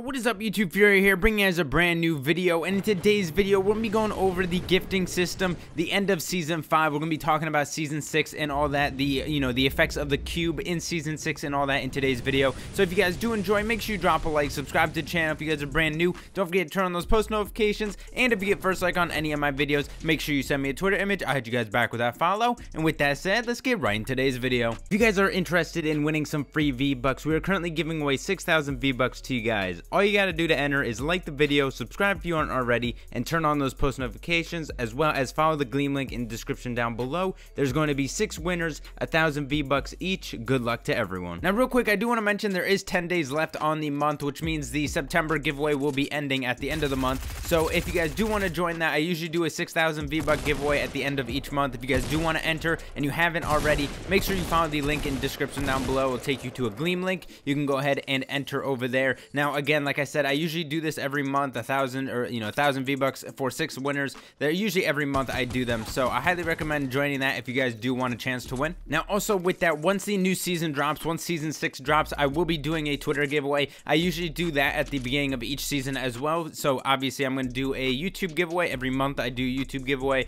What is up, YouTube? Fury here, bringing you guys a brand new video. And in today's video, we're gonna be going over the gifting system, the end of season 5. We're gonna be talking about season 6 and all that, the effects of the cube in season 6 and all that in today's video. So if you guys do enjoy, make sure you drop a like, subscribe to the channel if you guys are brand new. Don't forget to turn on those post notifications, and if you get first like on any of my videos, make sure you send me a Twitter image. I'll hit you guys back with that follow. And with that said, let's get right in today's video. If you guys are interested in winning some free V-Bucks, we are currently giving away 6,000 V-Bucks to you guys. All you gotta do to enter is like the video, subscribe if you aren't already, and turn on those post notifications, as well as follow the Gleam link in the description down below. There's going to be 6 winners, 1,000 V-Bucks each. Good luck to everyone. Now real quick, I do want to mention there is 10 days left on the month, which means the September giveaway will be ending at the end of the month. So if you guys do want to join that, I usually do a 6,000 V-Buck giveaway at the end of each month. If you guys do want to enter and you haven't already, make sure you follow the link in the description down below. It will take you to a Gleam link. You can go ahead and enter over there. Now again, like I said, I usually do this every month, 1,000 V-Bucks for 6 winners. They're usually every month I do them, so I highly recommend joining that if you guys do want a chance to win. Now also with that, once the new season drops, once season 6 drops, I will be doing a Twitter giveaway. I usually do that at the beginning of each season as well, so obviously I'm going to do a YouTube giveaway every month. I do YouTube giveaway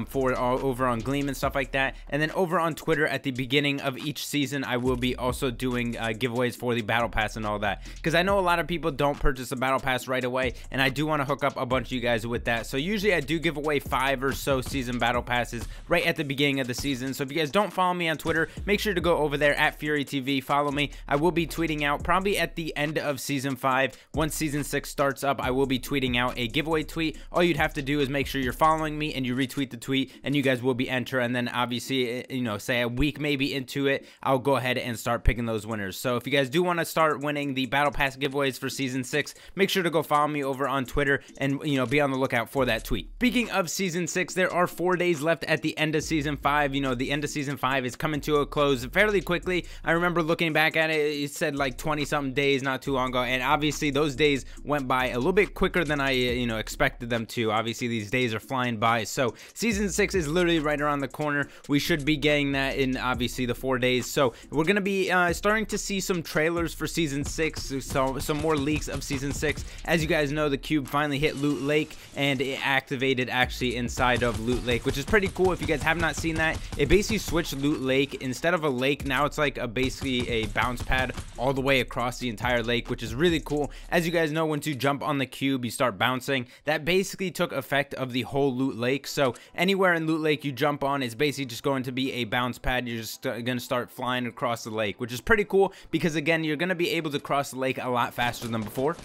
for over on Gleam and stuff like that, and then over on Twitter at the beginning of each season I will be also doing giveaways for the battle pass and all that, because I know a lot of people don't purchase a battle pass right away, and I do want to hook up a bunch of you guys with that. So usually I do give away 5 or so season battle passes right at the beginning of the season. So if you guys don't follow me on Twitter, make sure to go over there at FuRyTV, follow me. I will be tweeting out probably at the end of season 5. Once season 6 starts up, I will be tweeting out a giveaway tweet. All you'd have to do is make sure you're following me and you retweet the tweet, and you guys will be entered. And then obviously, say a week maybe into it, I'll go ahead and start picking those winners. So if you guys do want to start winning the battle pass giveaways for season 6, make sure to go follow me over on Twitter and be on the lookout for that tweet. Speaking of season 6, there are 4 days left at the end of season 5. The end of season 5 is coming to a close fairly quickly. I remember looking back at it, it said like 20 something days not too long ago, and obviously those days went by a little bit quicker than I expected them to. Obviously these days are flying by, so season 6 is literally right around the corner. We should be getting that in obviously the 4 days, so we're gonna be starting to see some trailers for season 6, so some more leaks of season 6. As you guys know, the cube finally hit Loot Lake, and it activated actually inside of Loot Lake, which is pretty cool. If you guys have not seen that, it basically switched Loot Lake. Instead of a lake, now it's like basically a bounce pad all the way across the entire lake, which is really cool. As you guys know, once you jump on the cube, you start bouncing. That basically took effect of the whole Loot Lake, so anywhere in Loot Lake you jump on, it's basically just going to be a bounce pad. You're just gonna start flying across the lake, which is pretty cool, because again, you're gonna be able to cross the lake a lot faster than before.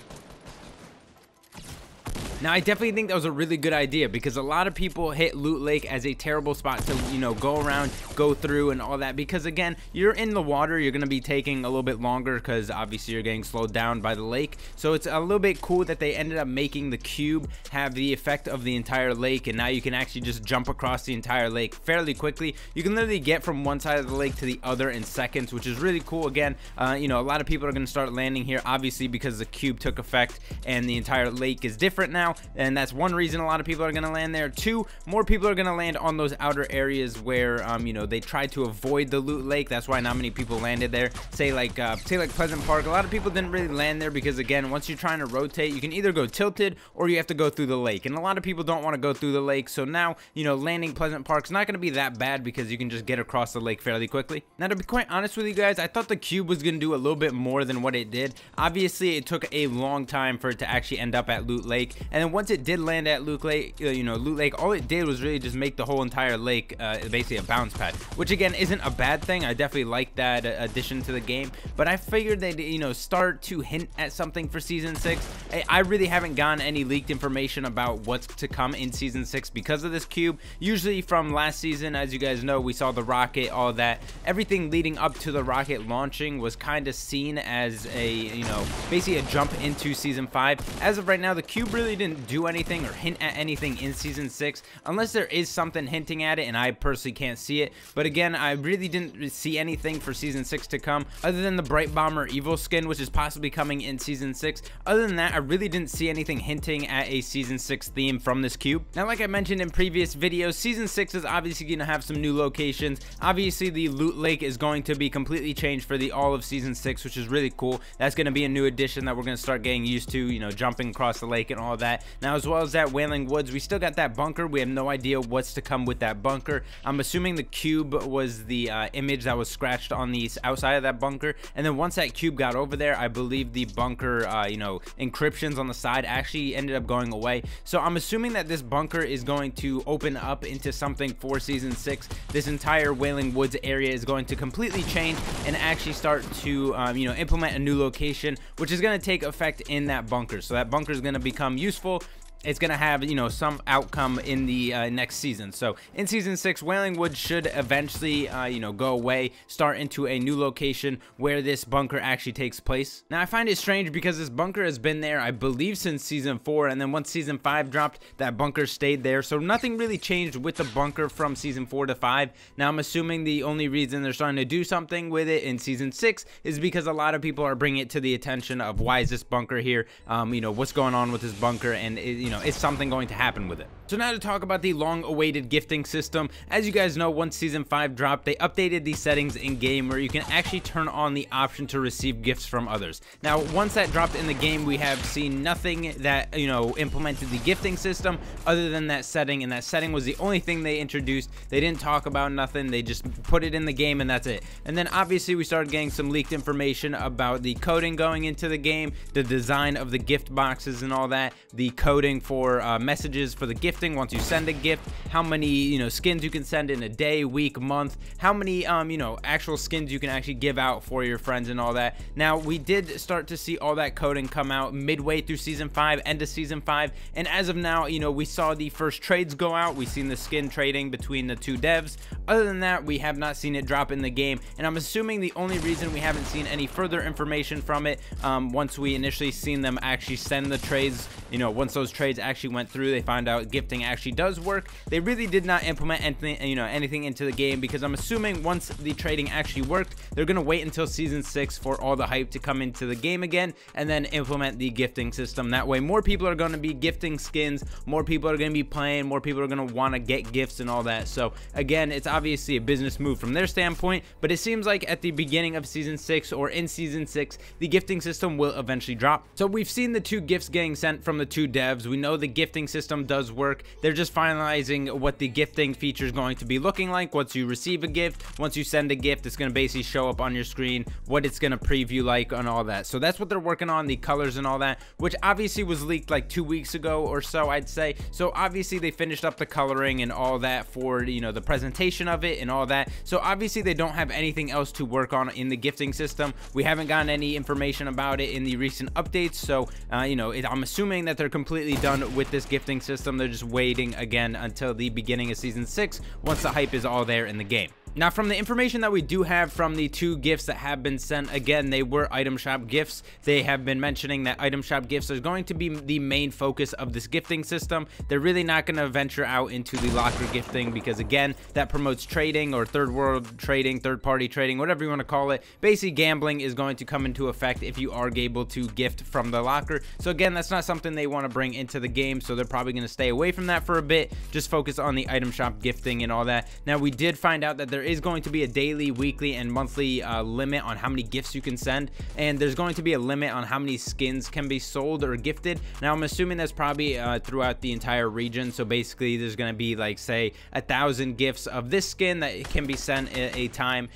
Now, I definitely think that was a really good idea, because a lot of people hit Loot Lake as a terrible spot to, go around, go through and all that, because again, you're in the water, you're going to be taking a little bit longer because obviously you're getting slowed down by the lake. So it's a little bit cool that they ended up making the cube have the effect of the entire lake, and now you can actually just jump across the entire lake fairly quickly. You can literally get from one side of the lake to the other in seconds, which is really cool. Again, a lot of people are going to start landing here, obviously, because the cube took effect and the entire lake is different now. And that's one reason a lot of people are going to land there. 2, more people are going to land on those outer areas where they tried to avoid the Loot Lake. That's why not many people landed there. Say like Pleasant Park, a lot of people didn't really land there, because again, once you're trying to rotate, you can either go tilted or you have to go through the lake, and a lot of people don't want to go through the lake. So now landing Pleasant Park's not going to be that bad, because you can just get across the lake fairly quickly. Now, to be quite honest with you guys, I thought the cube was going to do a little bit more than what it did. Obviously it took a long time for it to actually end up at Loot Lake, and then once it did land at Loot Lake, Loot Lake, all it did was really just make the whole entire lake basically a bounce pad, which again isn't a bad thing. I definitely like that addition to the game, but I figured they'd start to hint at something for season 6. I really haven't gotten any leaked information about what's to come in season 6 because of this cube. Usually from last season, as you guys know, we saw the rocket, all that, everything leading up to the rocket launching was kind of seen as a basically a jump into season 5. As of right now, the cube really didn't do anything or hint at anything in season 6, unless there is something hinting at it and I personally can't see it. But again, I really didn't see anything for season 6 to come other than the Bright Bomber Evil skin, which is possibly coming in season 6. Other than that, I really didn't see anything hinting at a season 6 theme from this cube. Now, like I mentioned in previous videos, season 6 is obviously going to have some new locations. Obviously, the loot lake is going to be completely changed for the all of season 6, which is really cool. That's going to be a new addition that we're going to start getting used to, you know, jumping across the lake and all that. Now, as well as that Wailing Woods, we still got that bunker. We have no idea what's to come with that bunker. I'm assuming the cube was the image that was scratched on the outside of that bunker, and then once that cube got over there, I believe the bunker you know, encryptions on the side actually ended up going away. So I'm assuming that this bunker is going to open up into something for season 6. This entire Wailing Woods area is going to completely change and actually start to you know, implement a new location, which is going to take effect in that bunker. So that bunker is going to become useful. It's going to have, you know, some outcome in the next season. So in season 6, Wailing Woods should eventually, you know, go away, start into a new location where this bunker actually takes place. Now, I find it strange because this bunker has been there, I believe, since season 4. And then once season 5 dropped, that bunker stayed there. So nothing really changed with the bunker from season 4 to 5. Now, I'm assuming the only reason they're starting to do something with it in season 6 is because a lot of people are bringing it to the attention of why is this bunker here? You know, what's going on with this bunker? And, you know, is something going to happen with it. So now to talk about the long-awaited gifting system. As you guys know, once season 5 dropped, they updated the settings in game where you can actually turn on the option to receive gifts from others. Now, once that dropped in the game, we have seen nothing that, you know, implemented the gifting system other than that setting, and that setting was the only thing they introduced. They didn't talk about nothing. They just put it in the game and that's it. And then obviously we started getting some leaked information about the coding going into the game, the design of the gift boxes and all that, the coding for messages for the gifting once you send a gift, how many, you know, skins you can send in a day, week, month, how many you know, actual skins you can actually give out for your friends and all that. Now, we did start to see all that coding come out midway through season 5, end of season 5, and as of now, you know, we saw the first trades go out. We've seen the skin trading between the two devs. Other than that, we have not seen it drop in the game, and I'm assuming the only reason we haven't seen any further information from it, once we initially seen them actually send the trades, you know, once those trades actually went through, they found out gifting actually does work. They really did not implement anything, you know, anything into the game, because I'm assuming once the trading actually worked, they're gonna wait until season 6 for all the hype to come into the game again, and then implement the gifting system. That way, more people are gonna be gifting skins, more people are gonna be playing, more people are gonna want to get gifts and all that. So again, it's obviously a business move from their standpoint, but it seems like at the beginning of season 6 or in season 6, the gifting system will eventually drop. So we've seen the 2 gifts getting sent from the 2 devs. We know the gifting system does work. They're just finalizing what the gifting feature is going to be looking like. Once you receive a gift, once you send a gift, it's going to basically show up on your screen what it's going to preview like and all that. So that's what they're working on, the colors and all that, which obviously was leaked like 2 weeks ago or so, I'd say. So obviously they finished up the coloring and all that for, you know, the presentation of it and all that. So obviously they don't have anything else to work on in the gifting system. We haven't gotten any information about it in the recent updates. So you know, I'm assuming that they're completely done with this gifting system. They're just waiting again until the beginning of season 6 once the hype is all there in the game. Now, from the information that we do have from the 2 gifts that have been sent, again, they were item shop gifts. They have been mentioning that item shop gifts are going to be the main focus of this gifting system. They're really not going to venture out into the locker gifting because, again, that promotes trading or third world trading, third party trading, whatever you want to call it. Basically, gambling is going to come into effect if you are able to gift from the locker. So again, that's not something they want to bring into the game, so they're probably going to stay away from that for a bit, just focus on the item shop gifting and all that. Now, we did find out that there is going to be a daily, weekly, and monthly limit on how many gifts you can send, and there's going to be a limit on how many skins can be sold or gifted. Now, I'm assuming that's probably throughout the entire region. So basically, there's going to be like, say, 1,000 gifts of this skin that can be sent at a time.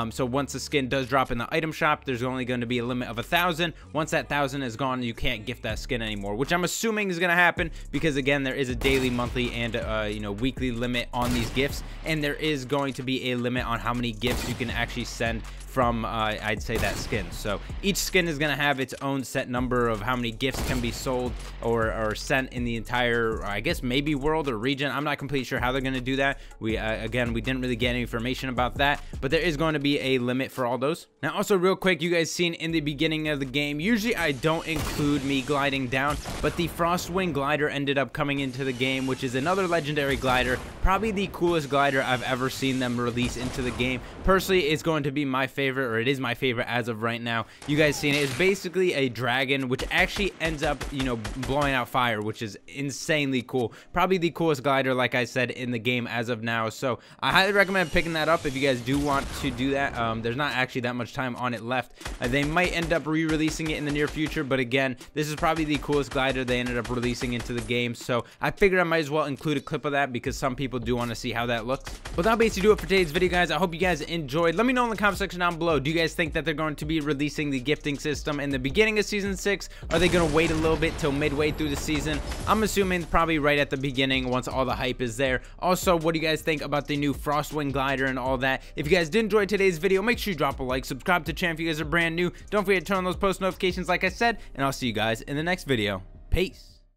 So once the skin does drop in the item shop, there's only going to be a limit of 1,000. Once that 1,000 is gone, you can't gift that skin anymore, which I'm assuming is going to happen because, again, there is a daily, monthly, and you know, weekly limit on these gifts, and there is going to be a limit on how many gifts you can actually send from I'd say that skin. So each skin is going to have its own set number of how many gifts can be sold or sent in the entire, I guess maybe world or region. I'm not completely sure how they're going to do that. We again, we didn't really get any information about that, but there is going to be a limit for all those. Now also real quick, you guys seen in the beginning of the game, usually I don't include me gliding down, but the Frostwing glider ended up coming into the game, which is another legendary glider, probably the coolest glider I've ever seen them release into the game. Personally, it's going to be my favorite, or it is my favorite as of right now. You guys seen it. It's basically a dragon which actually ends up, you know, blowing out fire, which is insanely cool. Probably the coolest glider, like I said, in the game as of now. So I highly recommend picking that up if you guys do want to do that. There's not actually that much time on it left. They might end up re-releasing it in the near future, but again, this is probably the coolest glider they ended up releasing into the game. So I figured I might as well include a clip of that because some people do want to see how that looks. But that'll basically do it for today's video, guys. I hope you guys enjoyed. Let me know in the comment section down below. Do you guys think that they're going to be releasing the gifting system in the beginning of season 6? Are they going to wait a little bit till midway through the season? I'm assuming probably right at the beginning once all the hype is there. Also, what do you guys think about the new Frostwing glider and all that? If you guys did enjoy today's video, make sure you drop a like, subscribe to the channel if you guys are brand new. Don't forget to turn on those post notifications like I said, and I'll see you guys in the next video. Peace.